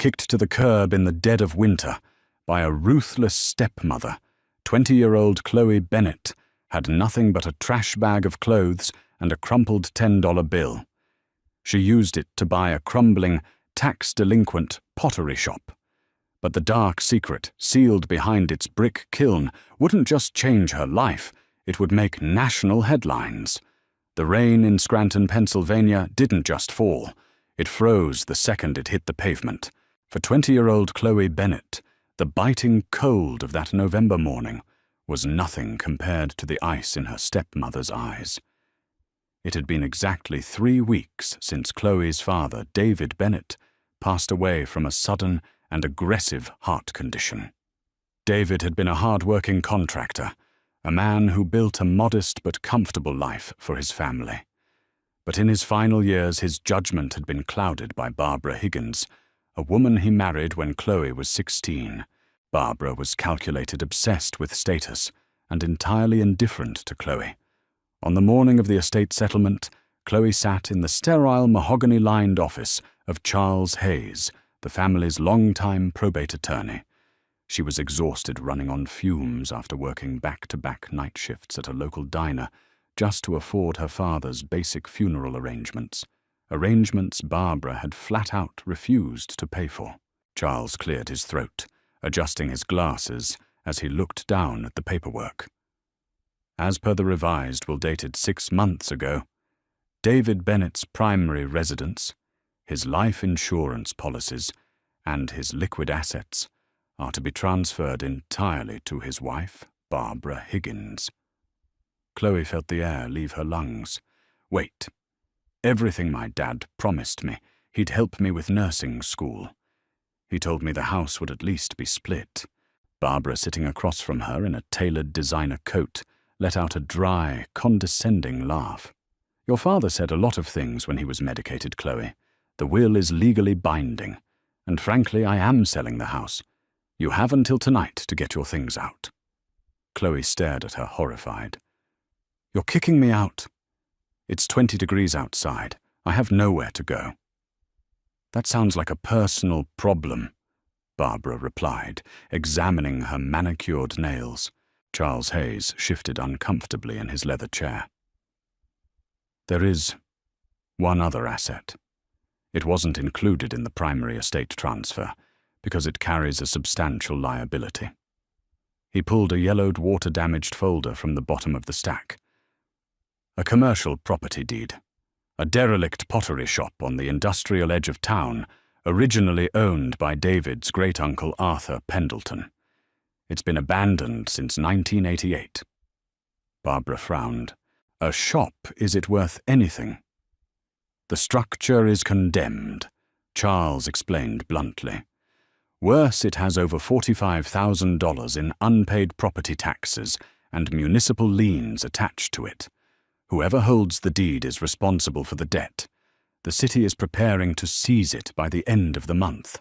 kicked to the curb in the dead of winter by a ruthless stepmother, 20-year-old Chloe Bennett had nothing but a trash bag of clothes and a crumpled $10 bill. She used it to buy a crumbling, tax-delinquent pottery shop. But the dark secret, sealed behind its brick kiln, wouldn't just change her life, it would make national headlines. The rain in Scranton, Pennsylvania didn't just fall. It froze the second it hit the pavement. For 20-year-old Chloe Bennett, the biting cold of that November morning was nothing compared to the ice in her stepmother's eyes. It had been exactly 3 weeks since Chloe's father, David Bennett, passed away from a sudden and aggressive heart condition. David had been a hard-working contractor, a man who built a modest but comfortable life for his family. But in his final years, his judgment had been clouded by Barbara Higgins, a woman he married when Chloe was 16. Barbara was calculated obsessed with status and entirely indifferent to Chloe. On the morning of the estate settlement, Chloe sat in the sterile mahogany-lined office of Charles Hayes, the family's longtime probate attorney. She was exhausted, running on fumes after working back-to-back night shifts at a local diner just to afford her father's basic funeral arrangements Barbara had flat-out refused to pay for. Charles cleared his throat, adjusting his glasses as he looked down at the paperwork. As per the revised will dated 6 months ago, David Bennett's primary residence, his life insurance policies, and his liquid assets are to be transferred entirely to his wife, Barbara Higgins. Chloe felt the air leave her lungs. Wait. Everything my dad promised me. He'd help me with nursing school. He told me the house would at least be split. Barbara, sitting across from her in a tailored designer coat, let out a dry, condescending laugh. Your father said a lot of things when he was medicated, Chloe. The will is legally binding, and frankly, I am selling the house. You have until tonight to get your things out. Chloe stared at her, horrified. You're kicking me out. It's 20 degrees outside. I have nowhere to go. That sounds like a personal problem, Barbara replied, examining her manicured nails. Charles Hayes shifted uncomfortably in his leather chair. There is one other asset. It wasn't included in the primary estate transfer because it carries a substantial liability. He pulled a yellowed, water-damaged folder from the bottom of the stack. A commercial property deed. A derelict pottery shop on the industrial edge of town, originally owned by David's great-uncle Arthur Pendleton. It's been abandoned since 1988. Barbara frowned. A shop, is it worth anything? The structure is condemned, Charles explained bluntly. Worse, it has over $45,000 in unpaid property taxes and municipal liens attached to it. Whoever holds the deed is responsible for the debt. The city is preparing to seize it by the end of the month.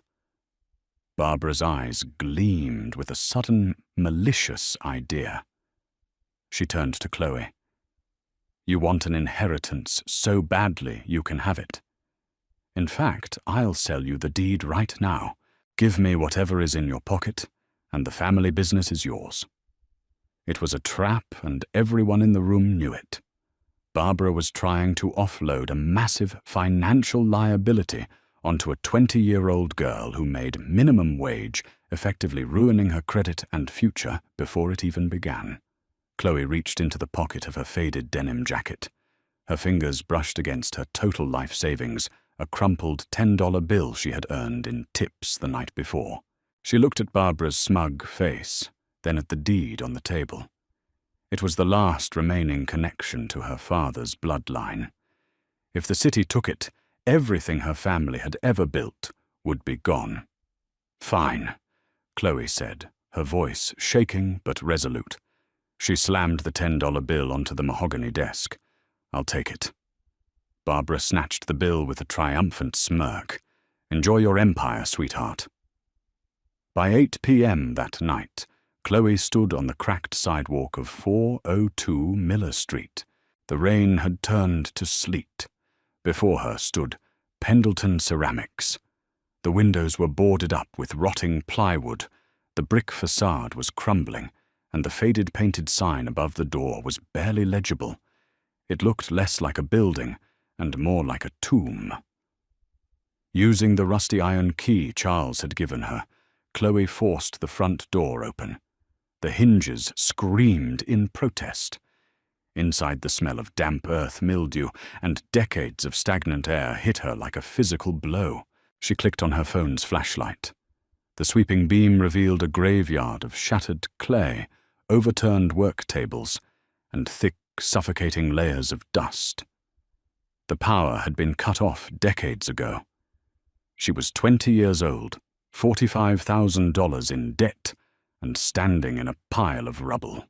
Barbara's eyes gleamed with a sudden, malicious idea. She turned to Chloe. You want an inheritance so badly you can have it. In fact, I'll sell you the deed right now. Give me whatever is in your pocket, and the family business is yours. It was a trap, and everyone in the room knew it. Barbara was trying to offload a massive financial liability onto a 20-year-old girl who made minimum wage, effectively ruining her credit and future before it even began. Chloe reached into the pocket of her faded denim jacket. Her fingers brushed against her total life savings, a crumpled $10 bill she had earned in tips the night before. She looked at Barbara's smug face, then at the deed on the table. It was the last remaining connection to her father's bloodline. If the city took it, everything her family had ever built would be gone. Fine, Chloe said, her voice shaking but resolute. She slammed the $10 bill onto the mahogany desk. I'll take it. Barbara snatched the bill with a triumphant smirk. Enjoy your empire, sweetheart. By 8 p.m. that night, Chloe stood on the cracked sidewalk of 402 Miller Street. The rain had turned to sleet. Before her stood Pendleton Ceramics. The windows were boarded up with rotting plywood, the brick facade was crumbling, and the faded painted sign above the door was barely legible. It looked less like a building and more like a tomb. Using the rusty iron key Charles had given her, Chloe forced the front door open. The hinges screamed in protest. Inside, the smell of damp earth mildew and decades of stagnant air hit her like a physical blow. She clicked on her phone's flashlight. The sweeping beam revealed a graveyard of shattered clay, overturned work tables, and thick, suffocating layers of dust. The power had been cut off decades ago. She was 20 years old, $45,000 in debt, and standing in a pile of rubble.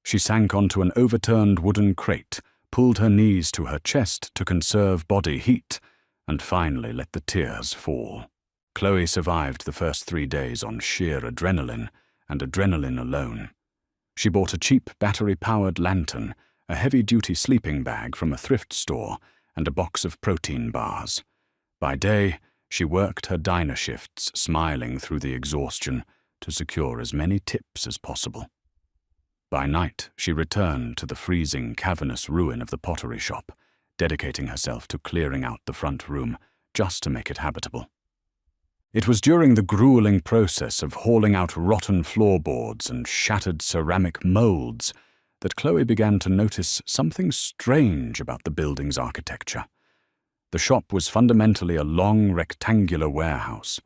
She sank onto an overturned wooden crate, pulled her knees to her chest to conserve body heat, and finally let the tears fall. Chloe survived the first 3 days on sheer adrenaline, and adrenaline alone. She bought a cheap battery-powered lantern, a heavy-duty sleeping bag from a thrift store, and a box of protein bars. By day, she worked her diner shifts, smiling through the exhaustion to secure as many tips as possible. By night, she returned to the freezing, cavernous ruin of the pottery shop, dedicating herself to clearing out the front room just to make it habitable. It was during the grueling process of hauling out rotten floorboards and shattered ceramic molds that Chloe began to notice something strange about the building's architecture. The shop was fundamentally a long, rectangular warehouse.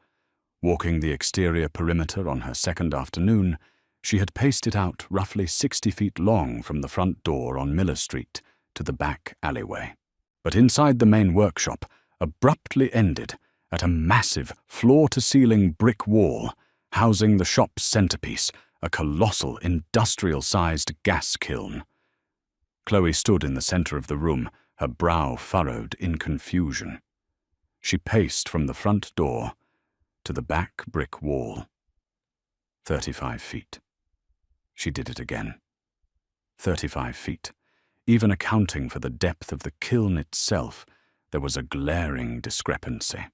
Walking the exterior perimeter on her second afternoon, she had paced it out roughly 60 feet long from the front door on Miller Street to the back alleyway. But inside the main workshop abruptly ended at a massive floor-to-ceiling brick wall housing the shop's centerpiece, a colossal industrial-sized gas kiln. Chloe stood in the center of the room, her brow furrowed in confusion. She paced from the front door to the back brick wall. 35 feet. She did it again. 35 feet. Even accounting for the depth of the kiln itself, there was a glaring discrepancy.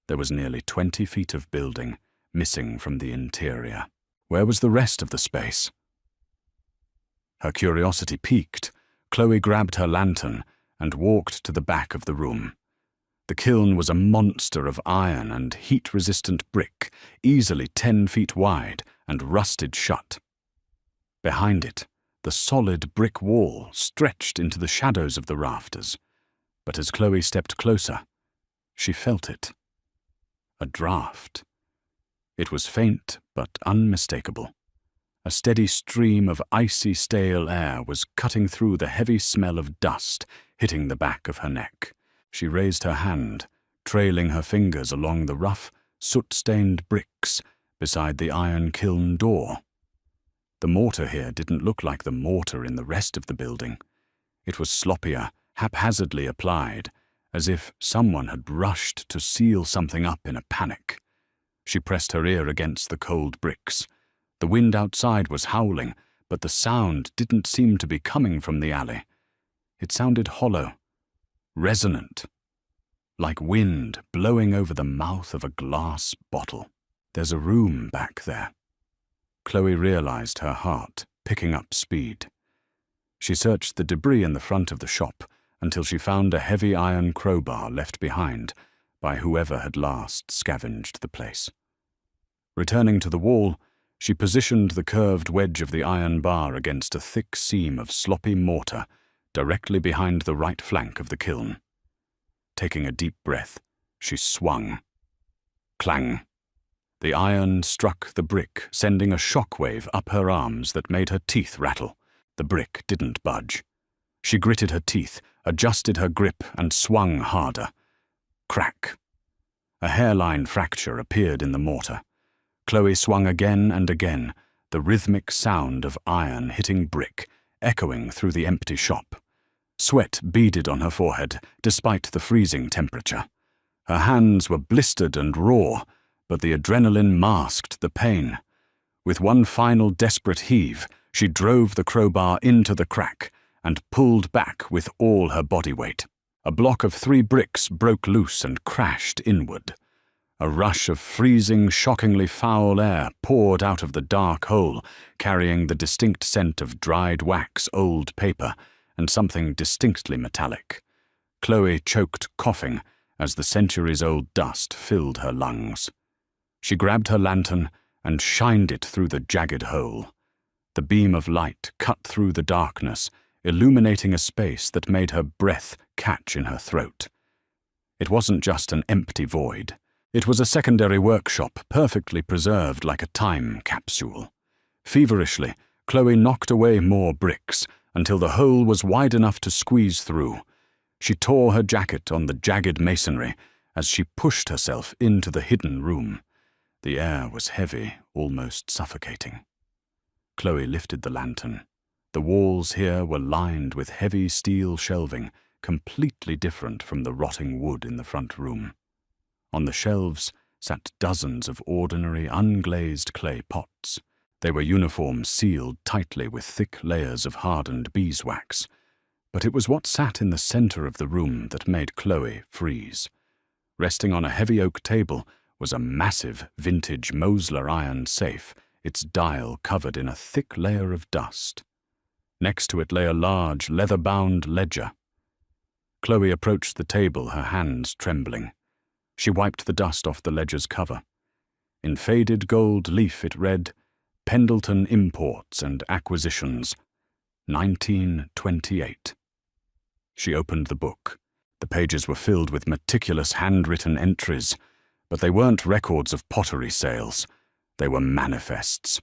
There was nearly 20 feet of building missing from the interior. Where was the rest of the space? Her curiosity piqued. Chloe grabbed her lantern and walked to the back of the room. The kiln was a monster of iron and heat-resistant brick, easily 10 feet wide and rusted shut. Behind it, the solid brick wall stretched into the shadows of the rafters. But as Chloe stepped closer, she felt it. A draft. It was faint but unmistakable. A steady stream of icy, stale air was cutting through the heavy smell of dust, hitting the back of her neck. She raised her hand, trailing her fingers along the rough, soot-stained bricks beside the iron kiln door. The mortar here didn't look like the mortar in the rest of the building. It was sloppier, haphazardly applied, as if someone had rushed to seal something up in a panic. She pressed her ear against the cold bricks. The wind outside was howling, but the sound didn't seem to be coming from the alley. It sounded hollow, resonant, like wind blowing over the mouth of a glass bottle. There's a room back there. Chloe realized her heart picking up speed. She searched the debris in the front of the shop until she found a heavy iron crowbar left behind by whoever had last scavenged the place. Returning to the wall, she positioned the curved wedge of the iron bar against a thick seam of sloppy mortar directly behind the right flank of the kiln. Taking a deep breath, she swung. Clang! The iron struck the brick, sending a shockwave up her arms that made her teeth rattle. The brick didn't budge. She gritted her teeth, adjusted her grip, and swung harder. Crack! A hairline fracture appeared in the mortar. Chloe swung again and again, the rhythmic sound of iron hitting brick, echoing through the empty shop. Sweat beaded on her forehead, despite the freezing temperature. Her hands were blistered and raw, but the adrenaline masked the pain. With one final desperate heave, she drove the crowbar into the crack and pulled back with all her body weight. A block of 3 bricks broke loose and crashed inward. A rush of freezing, shockingly foul air poured out of the dark hole, carrying the distinct scent of dried wax, old paper, and something distinctly metallic. Chloe choked, coughing, as the centuries-old dust filled her lungs. She grabbed her lantern and shined it through the jagged hole. The beam of light cut through the darkness, illuminating a space that made her breath catch in her throat. It wasn't just an empty void. It was a secondary workshop, perfectly preserved like a time capsule. Feverishly, Chloe knocked away more bricks until the hole was wide enough to squeeze through. She tore her jacket on the jagged masonry as she pushed herself into the hidden room. The air was heavy, almost suffocating. Chloe lifted the lantern. The walls here were lined with heavy steel shelving, completely different from the rotting wood in the front room. On the shelves sat dozens of ordinary, unglazed clay pots. They were uniform, sealed tightly with thick layers of hardened beeswax. But it was what sat in the center of the room that made Chloe freeze. Resting on a heavy oak table was a massive, vintage Mosler iron safe, its dial covered in a thick layer of dust. Next to it lay a large, leather-bound ledger. Chloe approached the table, her hands trembling. She wiped the dust off the ledger's cover. In faded gold leaf it read, Pendleton Imports and Acquisitions, 1928. She opened the book. The pages were filled with meticulous handwritten entries, but they weren't records of pottery sales. They were manifests.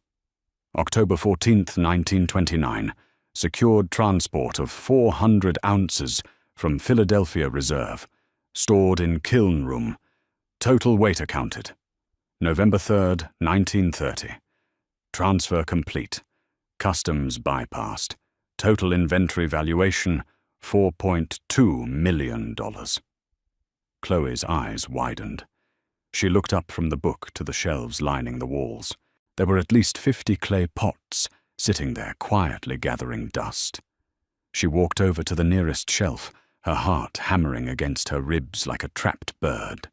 October 14th, 1929, secured transport of 400 ounces from Philadelphia Reserve, stored in Kiln room. Total weight accounted. November 3rd, 1930. Transfer complete. Customs bypassed. Total inventory valuation, $4.2 million. Chloe's eyes widened. She looked up from the book to the shelves lining the walls. There were at least 50 clay pots, sitting there quietly gathering dust. She walked over to the nearest shelf, her heart hammering against her ribs like a trapped bird.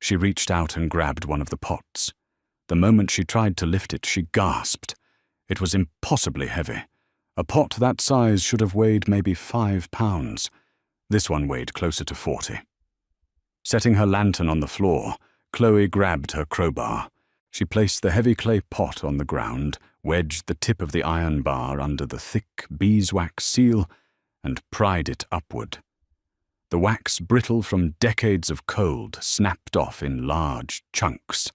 She reached out and grabbed one of the pots. The moment she tried to lift it, she gasped. It was impossibly heavy. A pot that size should have weighed maybe 5 pounds. This one weighed closer to 40. Setting her lantern on the floor, Chloe grabbed her crowbar. She placed the heavy clay pot on the ground, wedged the tip of the iron bar under the thick beeswax seal, and pried it upward. The wax, brittle from decades of cold, snapped off in large chunks.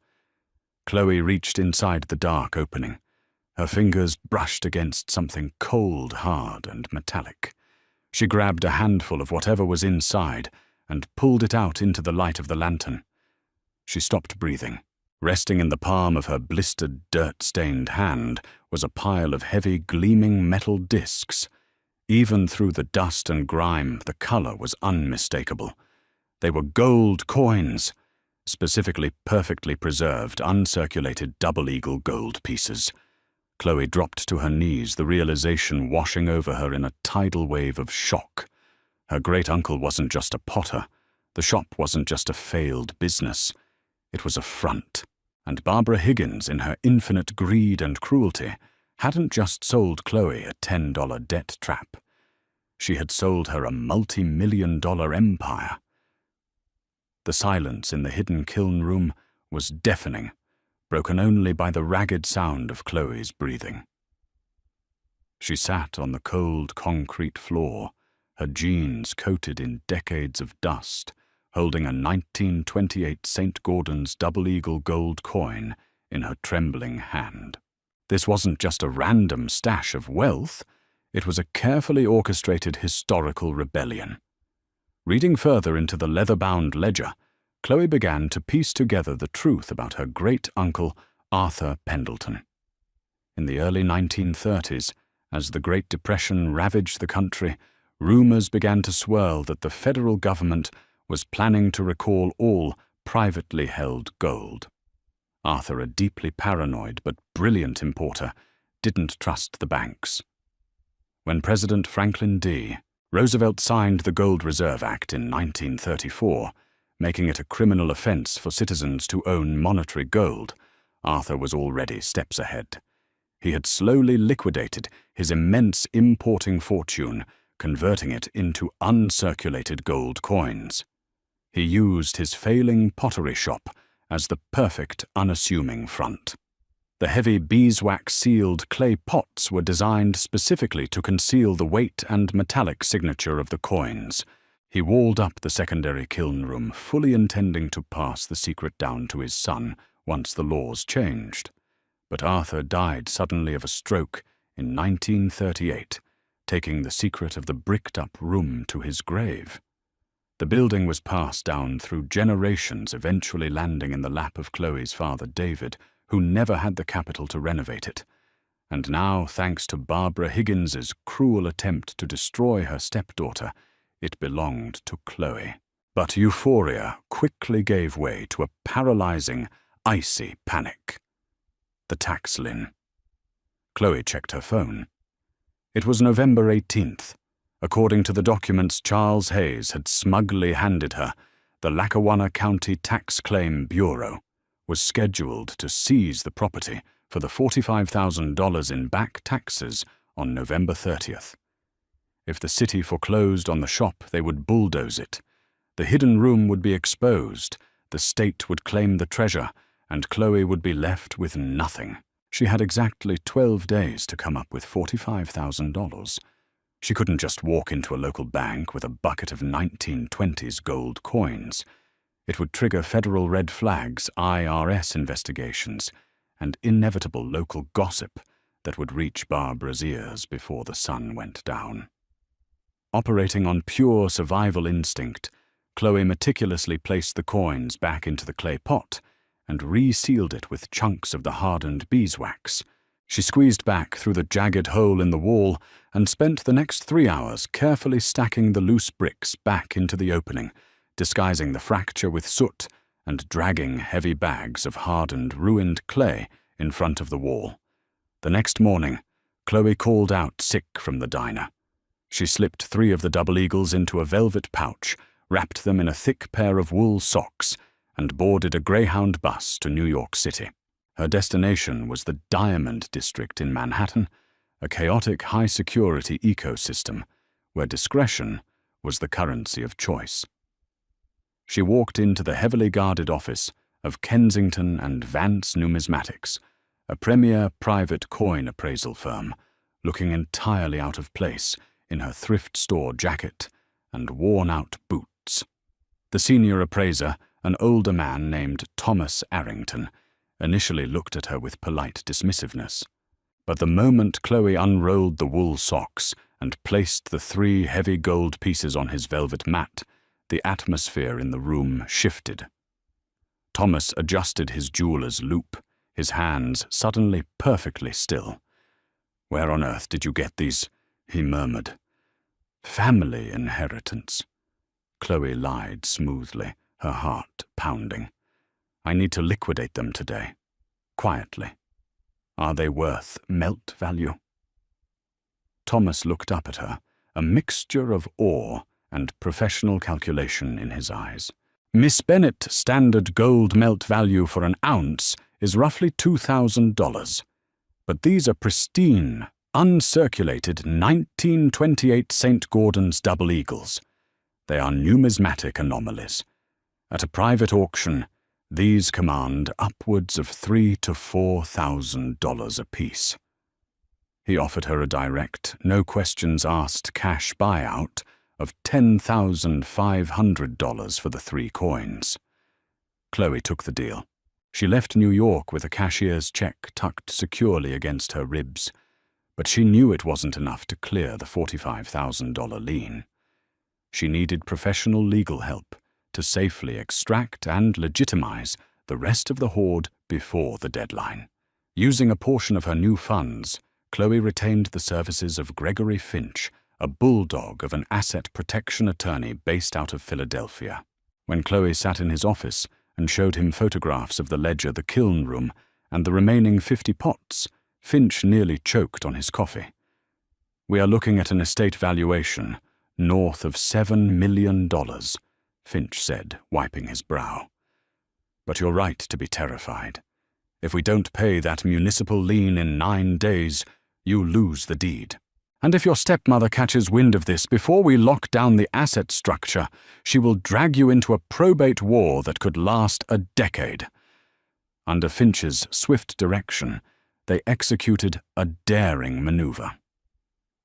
Chloe reached inside the dark opening. Her fingers brushed against something cold, hard, and metallic. She grabbed a handful of whatever was inside and pulled it out into the light of the lantern. She stopped breathing. Resting in the palm of her blistered, dirt-stained hand was a pile of heavy, gleaming metal discs. Even through the dust and grime, the color was unmistakable. They were gold coins, specifically perfectly preserved, uncirculated double-eagle gold pieces. Chloe dropped to her knees, the realization washing over her in a tidal wave of shock. Her great-uncle wasn't just a potter. The shop wasn't just a failed business. It was a front. And Barbara Higgins, in her infinite greed and cruelty, hadn't just sold Chloe a $10 debt trap. She had sold her a multi-million-dollar empire. The silence in the hidden kiln room was deafening, broken only by the ragged sound of Chloe's breathing. She sat on the cold concrete floor, her jeans coated in decades of dust, holding a 1928 St. Gordon's double-eagle gold coin in her trembling hand. This wasn't just a random stash of wealth, it was a carefully orchestrated historical rebellion. Reading further into the leather-bound ledger, Chloe began to piece together the truth about her great-uncle, Arthur Pendleton. In the early 1930s, as the Great Depression ravaged the country, rumors began to swirl that the federal government was planning to recall all privately held gold. Arthur, a deeply paranoid but brilliant importer, didn't trust the banks. When President Franklin D. Roosevelt signed the Gold Reserve Act in 1934, making it a criminal offense for citizens to own monetary gold. Arthur was already steps ahead. He had slowly liquidated his immense importing fortune, converting it into uncirculated gold coins. He used his failing pottery shop as the perfect unassuming front. The heavy beeswax-sealed clay pots were designed specifically to conceal the weight and metallic signature of the coins. He walled up the secondary kiln room, fully intending to pass the secret down to his son once the laws changed. But Arthur died suddenly of a stroke in 1938, taking the secret of the bricked-up room to his grave. The building was passed down through generations, eventually landing in the lap of Chloe's father, David, who never had the capital to renovate it. And now, thanks to Barbara Higgins's cruel attempt to destroy her stepdaughter, it belonged to Chloe. But euphoria quickly gave way to a paralyzing, icy panic. The tax lien. Chloe checked her phone. It was November 18th. According to the documents Charles Hayes had smugly handed her, the Lackawanna County Tax Claim Bureau was scheduled to seize the property for the $45,000 in back taxes on November 30th. If the city foreclosed on the shop, they would bulldoze it. The hidden room would be exposed, the state would claim the treasure, and Chloe would be left with nothing. She had exactly 12 days to come up with $45,000. She couldn't just walk into a local bank with a bucket of 1920s gold coins. It would trigger federal red flags, IRS investigations, and inevitable local gossip that would reach Barbara's ears before the sun went down. Operating on pure survival instinct, Chloe meticulously placed the coins back into the clay pot and resealed it with chunks of the hardened beeswax. She squeezed back through the jagged hole in the wall and spent the next 3 hours carefully stacking the loose bricks back into the opening, disguising the fracture with soot and dragging heavy bags of hardened, ruined clay in front of the wall. The next morning, Chloe called out sick from the diner. She slipped 3 of the double eagles into a velvet pouch, wrapped them in a thick pair of wool socks, and boarded a Greyhound bus to New York City. Her destination was the Diamond District in Manhattan, a chaotic high-security ecosystem where discretion was the currency of choice. She walked into the heavily guarded office of Kensington and Vance Numismatics, a premier private coin appraisal firm, looking entirely out of place in her thrift store jacket and worn-out boots. The senior appraiser, an older man named Thomas Arrington, initially looked at her with polite dismissiveness. But the moment Chloe unrolled the wool socks and placed the 3 heavy gold pieces on his velvet mat, the atmosphere in the room shifted. Thomas adjusted his jeweler's loop, his hands suddenly perfectly still. "Where on earth did you get these?" he murmured. "Family inheritance," Chloe lied smoothly, her heart pounding. "I need to liquidate them today. Quietly. Are they worth melt value?" Thomas looked up at her, a mixture of awe and professional calculation in his eyes. "Miss Bennet, standard gold melt value for an ounce is roughly $2,000. But these are pristine, uncirculated 1928 St. Gordon's double eagles. They are numismatic anomalies. At a private auction, these command upwards of $3,000 to $4,000 apiece." He offered her a direct, no-questions-asked cash buyout of $10,500 for the 3 coins. Chloe took the deal. She left New York with a cashier's check tucked securely against her ribs, but she knew it wasn't enough to clear the $45,000 lien. She needed professional legal help to safely extract and legitimize the rest of the hoard before the deadline. Using a portion of her new funds, Chloe retained the services of Gregory Finch, a bulldog of an asset protection attorney based out of Philadelphia. When Chloe sat in his office and showed him photographs of the ledger, the kiln room, and the remaining 50 pots, Finch nearly choked on his coffee. "We are looking at an estate valuation, north of $7 million, Finch said, wiping his brow. But you're right to be terrified. If we don't pay that municipal lien in 9 days, you lose the deed. And if your stepmother catches wind of this before we lock down the asset structure, she will drag you into a probate war that could last a decade. Under Finch's swift direction, they executed a daring maneuver.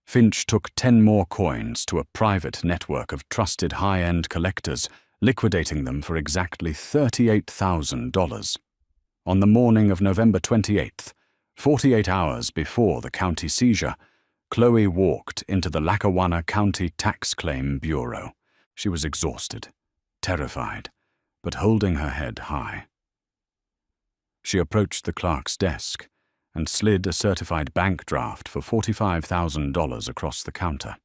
Finch took 10 more coins to a private network of trusted high-end collectors, liquidating them for exactly $38,000. On the morning of November 28th, 48 hours before the county seizure, Chloe walked into the Lackawanna County Tax Claim Bureau. She was exhausted, terrified, but holding her head high. She approached the clerk's desk and slid a certified bank draft for $45,000 across the counter.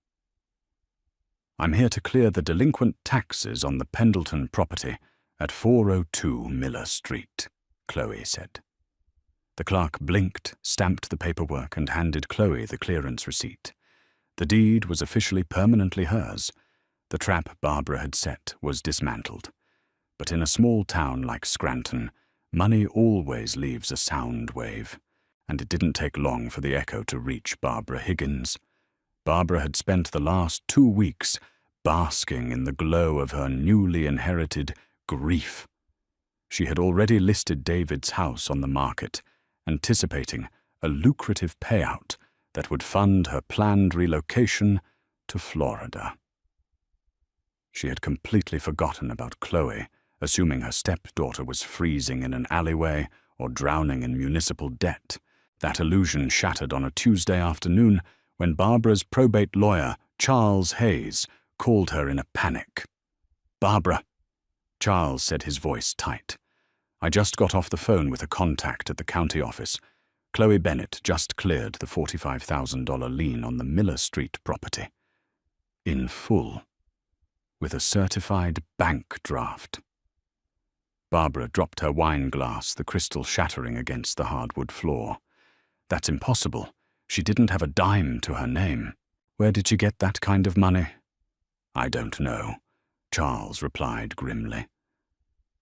I'm here to clear the delinquent taxes on the Pendleton property at 402 Miller Street, Chloe said. The clerk blinked, stamped the paperwork, and handed Chloe the clearance receipt. The deed was officially permanently hers. The trap Barbara had set was dismantled. But in a small town like Scranton, money always leaves a sound wave, and it didn't take long for the echo to reach Barbara Higgins. Barbara had spent the last 2 weeks basking in the glow of her newly inherited grief. She had already listed David's house on the market, anticipating a lucrative payout that would fund her planned relocation to Florida. She had completely forgotten about Chloe, assuming her stepdaughter was freezing in an alleyway or drowning in municipal debt. That illusion shattered on a Tuesday afternoon when Barbara's probate lawyer, Charles Hayes, called her in a panic. "Barbara," Charles said, his voice tight. "I just got off the phone with a contact at the county office. Chloe Bennett just cleared the $45,000 lien on the Miller Street property. In full. With a certified bank draft." Barbara dropped her wine glass, the crystal shattering against the hardwood floor. "That's impossible. She didn't have a dime to her name. Where did she get that kind of money?" "I don't know," Charles replied grimly.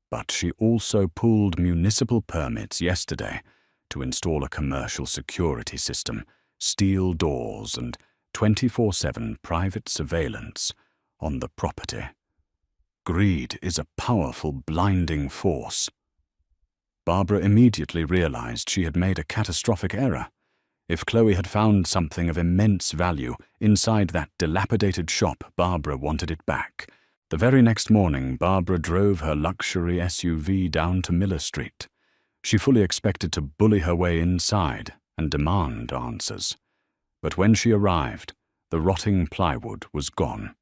"But she also pulled municipal permits yesterday to install a commercial security system, steel doors, and 24/7 private surveillance on the property. Greed is a powerful, blinding force." Barbara immediately realized she had made a catastrophic error. If Chloe had found something of immense value inside that dilapidated shop, Barbara wanted it back. The very next morning, Barbara drove her luxury SUV down to Miller Street. She fully expected to bully her way inside and demand answers. But when she arrived, the rotting plywood was gone.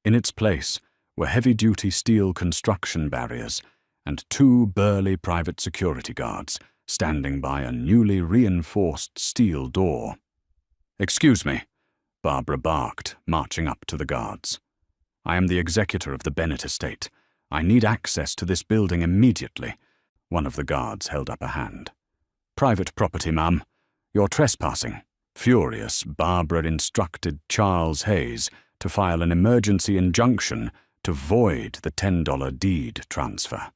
In its place were heavy-duty steel construction barriers and 2 burly private security guards standing by a newly reinforced steel door. "Excuse me," Barbara barked, marching up to the guards. "I am the executor of the Bennett estate. I need access to this building immediately." One of the guards held up a hand. "Private property, ma'am. You're trespassing." Furious, Barbara instructed Charles Hayes to file an emergency injunction to void the $10 deed transfer.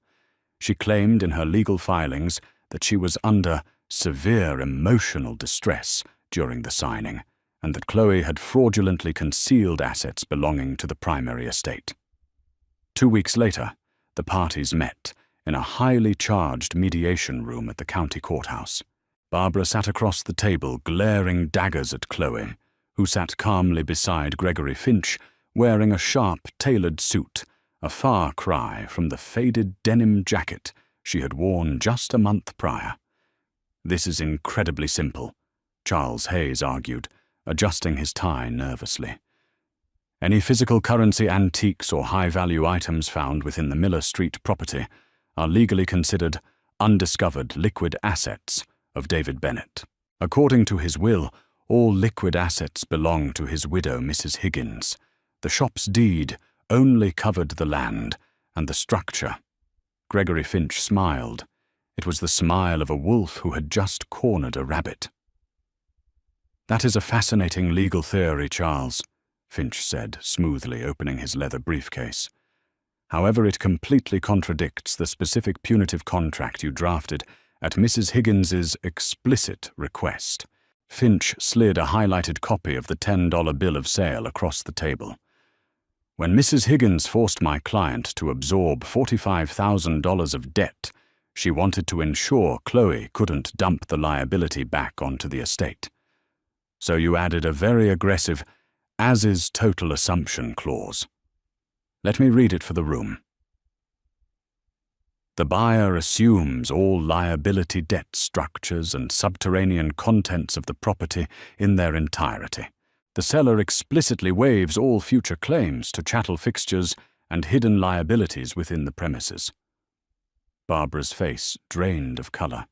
She claimed in her legal filings that she was under severe emotional distress during the signing, and that Chloe had fraudulently concealed assets belonging to the primary estate. 2 weeks later, the parties met in a highly charged mediation room at the county courthouse. Barbara sat across the table, glaring daggers at Chloe, who sat calmly beside Gregory Finch, wearing a sharp, tailored suit, a far cry from the faded denim jacket she had worn just a month prior. "This is incredibly simple," Charles Hayes argued, adjusting his tie nervously. "Any physical currency antiques or high-value items found within the Miller Street property are legally considered undiscovered liquid assets of David Bennett. According to his will, all liquid assets belong to his widow, Mrs. Higgins. The shop's deed only covered the land and the structure." Gregory Finch smiled. It was the smile of a wolf who had just cornered a rabbit. "That is a fascinating legal theory, Charles," Finch said, smoothly opening his leather briefcase. "However, it completely contradicts the specific punitive contract you drafted at Mrs. Higgins's explicit request." Finch slid a highlighted copy of the $10 bill of sale across the table. "When Mrs. Higgins forced my client to absorb $45,000 of debt, she wanted to ensure Chloe couldn't dump the liability back onto the estate. So you added a very aggressive, as is total assumption clause. Let me read it for the room. The buyer assumes all liability debt structures and subterranean contents of the property in their entirety. The seller explicitly waives all future claims to chattel fixtures and hidden liabilities within the premises." Barbara's face drained of color.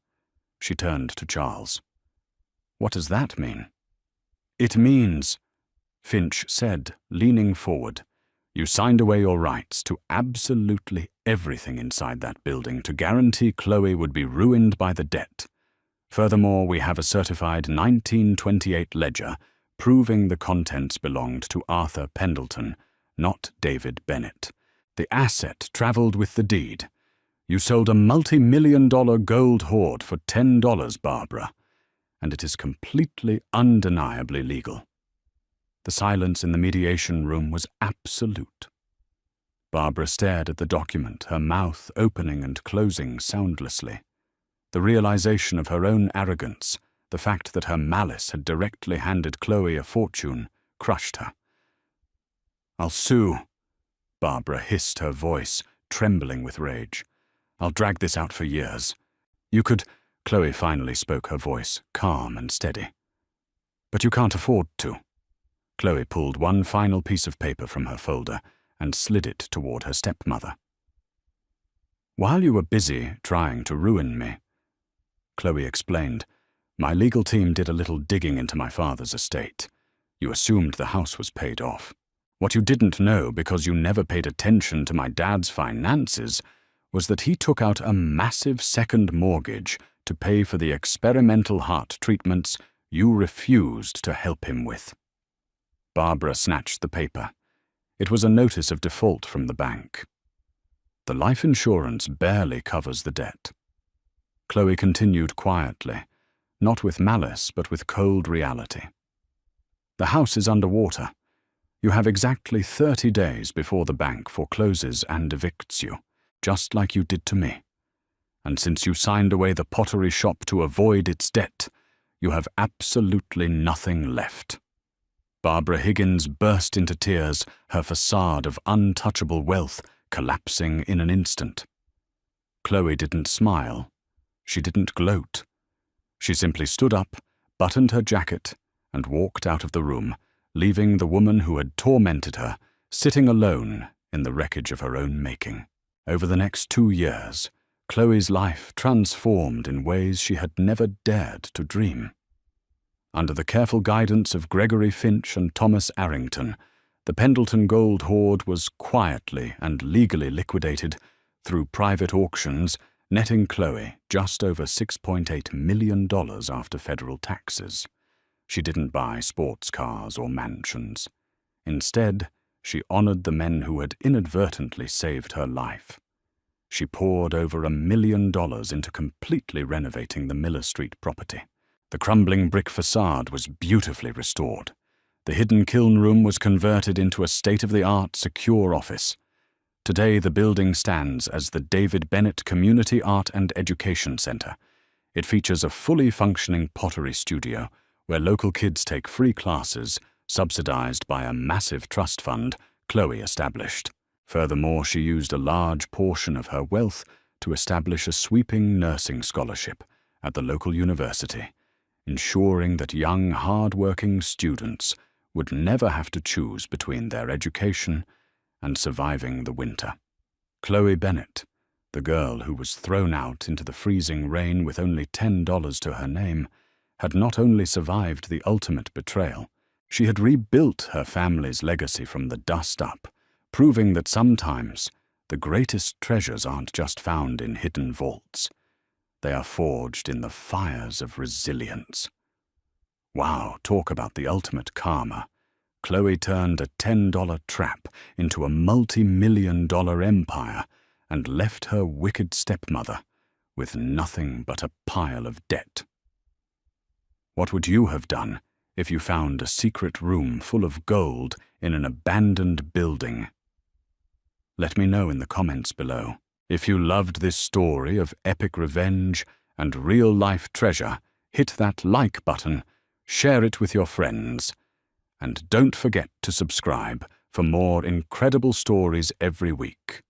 She turned to Charles. "What does that mean?" "It means," Finch said, leaning forward, "you signed away your rights to absolutely everything inside that building to guarantee Chloe would be ruined by the debt. Furthermore, we have a certified 1928 ledger proving the contents belonged to Arthur Pendleton, not David Bennett. The asset traveled with the deed. You sold a multi-million-dollar gold hoard for $10, Barbara, and it is completely undeniably legal." The silence in the mediation room was absolute. Barbara stared at the document, her mouth opening and closing soundlessly. The realization of her own arrogance, the fact that her malice had directly handed Chloe a fortune, crushed her. "I'll sue," Barbara hissed, her voice trembling with rage. "I'll drag this out for years. You could—" Chloe finally spoke, her voice calm and steady. "But you can't afford to." Chloe pulled one final piece of paper from her folder and slid it toward her stepmother. "While you were busy trying to ruin me," Chloe explained, "my legal team did a little digging into my father's estate. You assumed the house was paid off. What you didn't know, because you never paid attention to my dad's finances, was that he took out a massive second mortgage to pay for the experimental heart treatments you refused to help him with." Barbara snatched the paper. It was a notice of default from the bank. "The life insurance barely covers the debt." Chloe continued quietly, not with malice but with cold reality. "The house is underwater. You have exactly 30 days before the bank forecloses and evicts you, just like you did to me. And since you signed away the pottery shop to avoid its debt, you have absolutely nothing left." Barbara Higgins burst into tears, her facade of untouchable wealth collapsing in an instant. Chloe didn't smile. She didn't gloat. She simply stood up, buttoned her jacket, and walked out of the room, leaving the woman who had tormented her sitting alone in the wreckage of her own making. Over the next 2 years, Chloe's life transformed in ways she had never dared to dream. Under the careful guidance of Gregory Finch and Thomas Arrington, the Pendleton gold hoard was quietly and legally liquidated through private auctions, netting Chloe just over $6.8 million after federal taxes. She didn't buy sports cars or mansions. Instead, she honored the men who had inadvertently saved her life. She poured over $1 million into completely renovating the Miller Street property. The crumbling brick facade was beautifully restored. The hidden kiln room was converted into a state-of-the-art secure office. Today, the building stands as the David Bennett Community Art and Education Center. It features a fully functioning pottery studio where local kids take free classes, subsidized by a massive trust fund Chloe established. Furthermore, she used a large portion of her wealth to establish a sweeping nursing scholarship at the local university, ensuring that young, hard-working students would never have to choose between their education and surviving the winter. Chloe Bennett, the girl who was thrown out into the freezing rain with only $10 to her name, had not only survived the ultimate betrayal, she had rebuilt her family's legacy from the dust up, proving that sometimes the greatest treasures aren't just found in hidden vaults. They are forged in the fires of resilience. Wow, talk about the ultimate karma. Chloe turned a $10 trap into a multi-million-dollar empire and left her wicked stepmother with nothing but a pile of debt. What would you have done if you found a secret room full of gold in an abandoned building? Let me know in the comments below. If you loved this story of epic revenge and real-life treasure, hit that like button, share it with your friends, and don't forget to subscribe for more incredible stories every week.